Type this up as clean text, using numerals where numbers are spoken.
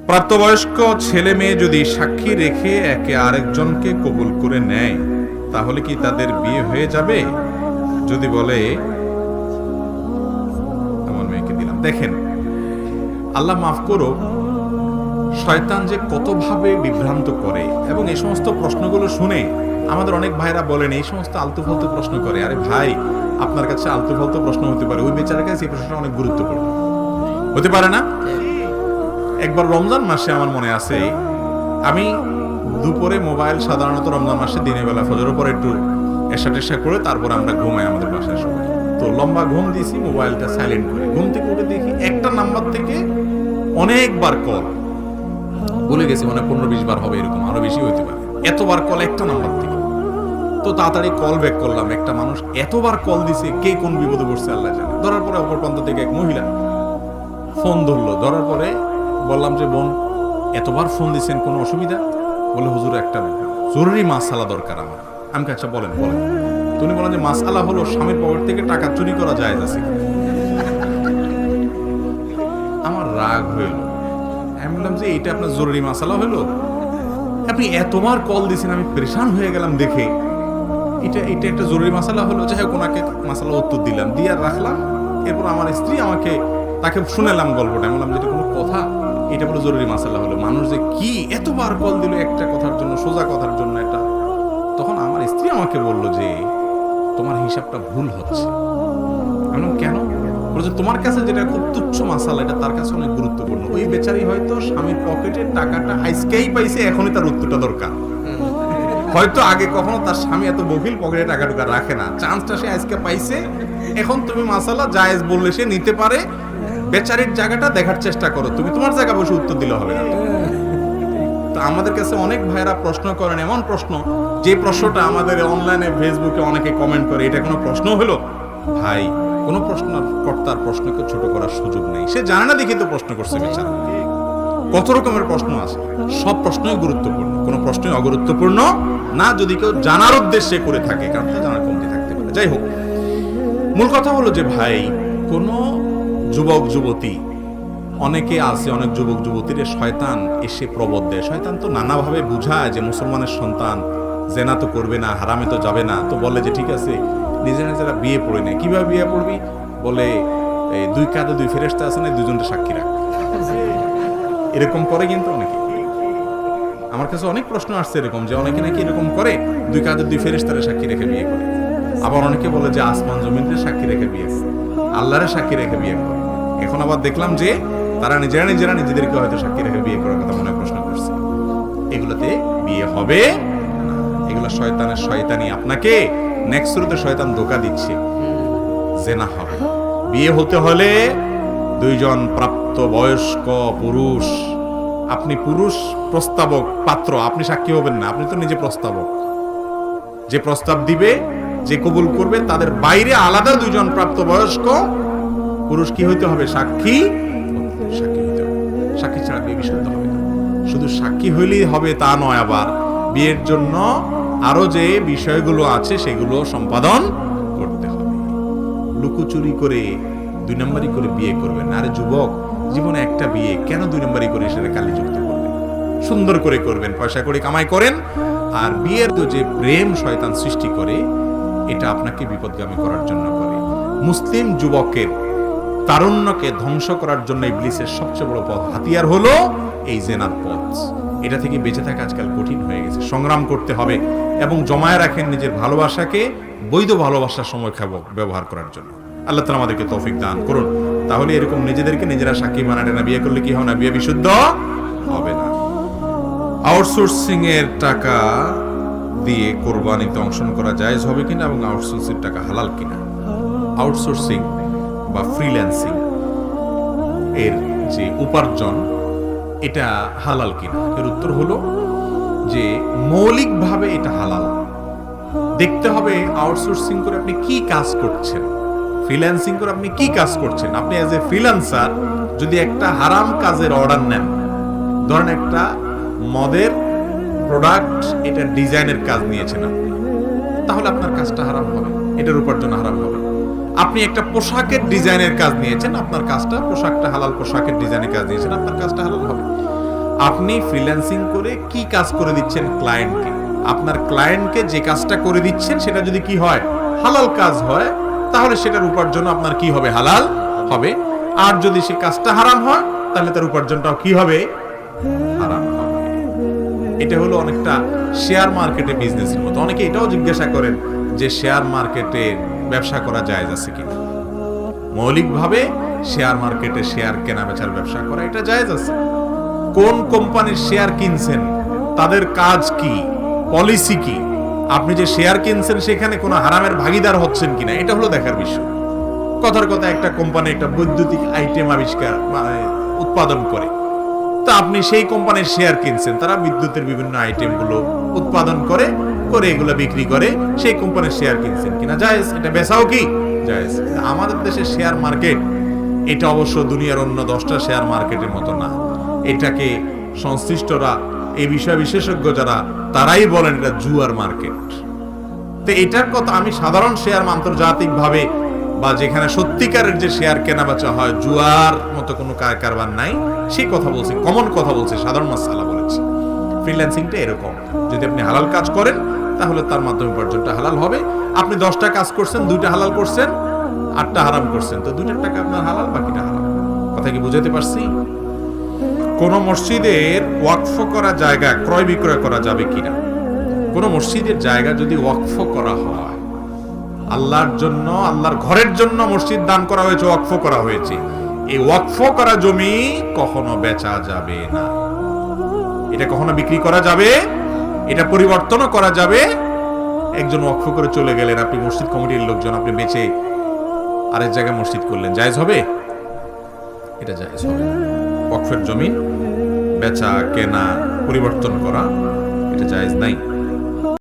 প্রাপ্তবয়স্ক ছেলে মেয়ে যদি সাক্ষী রেখে একে আরেকজনকে কবুল করে নেয় তাহলে কি তাদের বিয়ে হয়ে যাবে? যদি বলে আমার মেয়েকে দিলাম। দেখেন, আল্লাহ মাফ করো, শয়তান যে কতভাবে বিভ্রান্ত করে, এবং এই সমস্ত প্রশ্নগুলো শুনে আমাদের অনেক ভাইরা বলেন এই সমস্ত আলতু ফালতু প্রশ্ন করে। আরে ভাই, আপনার কাছে আলতু ফালতু প্রশ্ন হতে পারে, ওই বেচারার কাছে এই প্রশ্নটা অনেক গুরুত্বপূর্ণ হতে পারে না? একবার রমজান মাসে আমার মনে আছে, আমি দুপুরে মোবাইল সাধারণত রমজান মাসে দিনের বেলা ফজরের পর একটু এসা টেসা করে তারপর আমরা ঘুমাই আমাদের বাসায় সবাই। তো লম্বা ঘুম দিয়েছি, মোবাইলটা সাইলেন্ট করে ঘুম থেকে উঠে দেখি একটা নাম্বার থেকে অনেকবার কল, বলে গেছি মানে 15-20 বার হবে, এরকম আরো বেশি হইতে পারে, এতবার কল একটা নাম্বার থেকে। তো তাড়াতাড়ি কল ব্যাক করলাম, একটা মানুষ এতবার কল দিছে, কে কোন বিপদে পড়ছে আল্লাহ জানে। ধরার পরে অপর প্রান্ত থেকে এক মহিলা ফোন ধরলো, ধরার পরে বললাম যে বোন, এতবার ফোন দিচ্ছেন, কোনো অসুবিধা? বলে হুজুর একটা জরুরি মাসালা দরকার আমার। আমি আচ্ছা বলেন বলেন। তুমি বলেন যে মাসালা হলো স্বামীর পকেট থেকে টাকা চুরি করা জায়েজ আছে। আমার রাগ হইল, আমি বললাম যে এটা আপনার জরুরি মাসালা হলো, আপনি এতবার কল দিয়েছেন, আমি পরেশান হয়ে গেলাম দেখে। এটা একটা জরুরি মাসালা হলো? যাই হোক, ওনাকে মাসালা উত্তর দিলাম, দিয়ে আর রাখলাম। এরপর আমার স্ত্রী তাকে শুনেলাম গল্পটা, বললাম যেটা কোনো কথা, এটা বলে জরুরি মাসালা হলো। মানুষ যে কি এতবার কল দিল একটা কথার জন্য, সোজা কথার জন্য এটা। তখন আমার স্ত্রী আমাকে বললো যে তোমার হিসাবটা ভুল হচ্ছে। আমি বললাম কেন? বলছে তোমার কাছে যেটা খুব তুচ্ছ মাসালা, এটা তার কাছে অনেক গুরুত্বপূর্ণ। ওই বেচারি হয়তো স্বামীর পকেটের টাকাটা আজকেই পাইছে, এখনই তার উত্তরটা দরকার। হয়তো আগে কখনো তার স্বামী এত বকিল পকেটে টাকা টুকা রাখে না, চান্সটা সে আজকে পাইছে। এখন তুমি মাসালা জায়েজ বললে সে নিতে পারে, বেচারির জায়গাটা দেখার চেষ্টা করো, তুমি তোমার জায়গা বসে উত্তর দিলে হবে না। তো আমাদের কাছে অনেক ভাইরা প্রশ্ন করেন, এমন প্রশ্ন যে প্রশ্নটা আমাদের অনলাইনে ফেসবুকে অনেকে কমেন্ট করে, এটা কোনো প্রশ্ন হলো? ভাই, কোনো প্রশ্ন কর্তার প্রশ্নকে ছোট করার সুযোগ নেই, সে জানে না দেখে তো প্রশ্ন করছে বেচারা। কত রকমের প্রশ্ন আছে, সব প্রশ্নই গুরুত্বপূর্ণ, কোনো প্রশ্নই অগুরুত্বপূর্ণ না যদি কেউ জানার উদ্দেশ্যে করে থাকে, কারণ তা জানার কমতি থাকতে পারে। যাই হোক, মূল কথা হলো যে ভাই, কোনো যুবক যুবতী, অনেকে আছে, অনেক যুবক যুবতীর শয়তান এসে প্রবোধ দেয়। শয়তান তো নানাভাবে বুঝায় যে মুসলমানের সন্তান জেনা তো করবে না, হারামে তো যাবে না। তো বলে যে ঠিক আছে, নিজেরা বিয়ে পড়ে নেয়। কিভাবে বিয়ে পড়বি? বলে এই দুই কাঁধে দুই ফেরেশতা আছে না, দুজনটা সাক্ষী রাখ। এরকম করে কিন্তু অনেকে। আমার কাছে অনেক প্রশ্ন আসছে এরকম, যে অনেকে নাকি এরকম করে, দুই কাঁধে দুই ফেরেশতারে সাক্ষী রেখে বিয়ে করে। আবার অনেকে বলে যে আসমান জমিনকে সাক্ষী রেখে বিয়ে করে, আল্লাহরে সাক্ষী রেখে বিয়ে করে। এখন আবার দেখলাম যে তারা নিজেরা নিজেদেরকে হয়তো সাক্ষী রেখে বিয়ে করার কথা মনে প্রশ্ন করছে। এগুলোতে বিয়ে হবে না, এগুলো শয়তানের শয়তানি। আপনাকে নেক্সট শুরুতে শয়তান ধোঁকা দিচ্ছে, জেনা হবে। বিয়ে হতে হলে দুইজন প্রাপ্ত বয়স্ক পুরুষ, আপনি পুরুষ প্রস্তাবক পাত্র, আপনি সাক্ষী হবেন না, আপনি তো নিজে প্রস্তাবক। যে প্রস্তাব দিবে, যে কবুল করবে, তাদের বাইরে আলাদা দুইজন প্রাপ্ত বয়স্ক পুরুষ কি হইতে হবে? সাক্ষী হইতে হবে। সাক্ষী ছাড়া বিয়ে বিশুদ্ধ হবে না। শুধু সাক্ষী হইলেই হবে তা নয়, আবার বিয়ের জন্য আরো যে বিষয়গুলো আছে সেগুলো সম্পাদন করতে হবে। লুকোচুরি করে, দুই নম্বরই করে বিয়ে করবেন। আরে যুবক, জীবনে একটা বিয়ে, কেন দুই নম্বরই করে সেটা কালিযুক্ত করবেন? সুন্দর করে করবেন, পয়সা করে কামাই করেন। আর বিয়ের তো যে প্রেম শয়তান সৃষ্টি করে, এটা আপনাকে বিপদগামী করার জন্য করে। মুসলিম যুবকের তারুণ্যকে ধ্বংস করার জন্য ইবলিসের সবচেয়ে বড় পথ, হাতিয়ার হলো এই জেনার পথ। এটা থেকে বেঁচে থাকা আজকাল কঠিন হয়ে গেছে, সংগ্রাম করতে হবে এবং জমায়ে রাখেন নিজের ভালোবাসাকে বৈধ ভালোবাসার সময় ব্যবহার করার জন্য। আল্লাহ তাআলা আমাদেরকে তৌফিক দান করুন। তাহলে এরকম নিজেদেরকে নিজেরা সাক্ষী বানাতে না, বিয়ে করলে কি হবে না? বিয়ে বিশুদ্ধ হবে না। আউটসোর্সিং এর টাকা দিয়ে কোরবানিতে অংশগ্রহণ করা জায়েজ হবে কিনা এবং আউটসোর্সিং টাকা হালাল কিনা? আউটসোর্সিং বা ফ্রিল্যান্সিং এর যে উপার্জন, এটা হালাল কিনা? এর উত্তর হলো যে মৌলিকভাবে এটা হালাল। দেখতে হবে আউটসোর্সিং করে আপনি কি কাজ করছেন, ফ্রিল্যান্সিং করে আপনি কি কাজ করছেন। আপনি অ্যাজ এ ফ্রিল্যান্সার যদি একটা হারাম কাজের অর্ডার নেন, ধরেন একটা মদের প্রোডাক্ট, এটা ডিজাইনের কাজ নিয়েছেন আপনি, তাহলে আপনার কাজটা হারাম হবে, এটার উপার্জন হারাম হবে। আপনি একটা পোশাকের ডিজাইনের কাজ নিয়েছেন, আপনার কাজটা, পোশাকটা হালাল পোশাকের ডিজাইনের কাজ নিয়েছেন, আপনার কাজটা হালাল হবে। আপনি ফ্রিল্যান্সিং করে কি কাজ করে দিচ্ছেন ক্লায়েন্টকে, আপনার ক্লায়েন্টকে যে কাজটা করে দিচ্ছেন সেটা যদি কি হয়, হালাল কাজ হয়, তাহলে সেটার উপার্জন আপনার কি হবে, হালাল হবে। আর যদি সে কাজটা হারাম হয় তাহলে তার উপার্জনটাও কি হবে, হারাম হবে। এটা হলো অনেকটা শেয়ার মার্কেটে বিজনেসের মতো। অনেকে এটাও জিজ্ঞাসা করেন যে শেয়ার মার্কেটে ব্যবসা করা জায়েজ আছে কিনা। মৌলিকভাবে শেয়ার মার্কেটে শেয়ার কেনা বেচার ব্যবসা করা এটা জায়েজ আছে। কোন কোম্পানির শেয়ার কিনছেন, তাদের কাজ কি, পলিসি কি, আপনি যে শেয়ার কিনছেন সেখানে কোনো হারামের ভাগীদার হচ্ছেন কিনা, এটা হলো দেখার বিষয়। কথার কথা একটা কোম্পানি একটা বৈদ্যুতিক আইটেম উৎপাদন করে, তা আপনি সেই কোম্পানির শেয়ার কিনছেন, তারা বিদ্যুতের বিভিন্ন আইটেম গুলো উৎপাদন করে করে এগুলো বিক্রি করে, সেই কোম্পানির শেয়ার কিনছেন কিনা জায়েজ, এটা বেচাও কি জায়েজ। আমাদের দেশের শেয়ার মার্কেট এটা অবশ্য দুনিয়ার অন্য 10টা শেয়ার মার্কেটের মতো না। এটাকে সংশ্লিষ্টরা, এই বিষয় বিশেষজ্ঞ যারা, তারাই বলেন এটা জুয়ার মার্কেট। তো এটার কথা আমি সাধারণ শেয়ার আন্তর্জাতিক ভাবে বা যেখানে সত্যিকারের যে শেয়ার কেনা বেচা হয়, জুয়ার মতো কোনো কারবার নাই, সেই কথা বলছি, কমন কথা বলছি, সাধারণ মাসালা বলেছি। ফ্রিল্যান্সিংটা এরকম, যদি আপনি হালাল কাজ করেন তাহলে তার মাধ্যমে উপার্জনটা হালাল হবে। আপনি 10টা কাজ করছেন, 2টা হালাল করছেন, 8টা হারাম করছেন, তো 2টার টাকা আপনার হালাল, বাকিটা হারাম। কথা কি বুঝাতে পারছি? কোন মসজিদের ওয়াকফ করা জায়গা ক্রয় বিক্রয় করা যাবে কিনা? কোন মসজিদের জায়গা যদি ওয়াকফ করা হয়, আল্লাহর জন্য, আল্লাহর ঘরের জন্য মসজিদ দান করা হয়েছে, ওয়াকফ করা হয়েছে, এই ওয়াকফ করা জমি কখনো বেচা যাবে না, এটা কখনো বিক্রি করা যাবে, এটা পরিবর্তনও করা যাবে। একজন ওয়াকফ করে চলে গেলেন, আপনি মসজিদ কমিটির লোকজন, আপনি বেচে আরেক জায়গায় মসজিদ করলেন, জায়েজ হবে? এটা জায়েজ হবে না। ওয়াকফের জমি বেচা কেনা পরিবর্তন করা এটা জায়েজ নাই।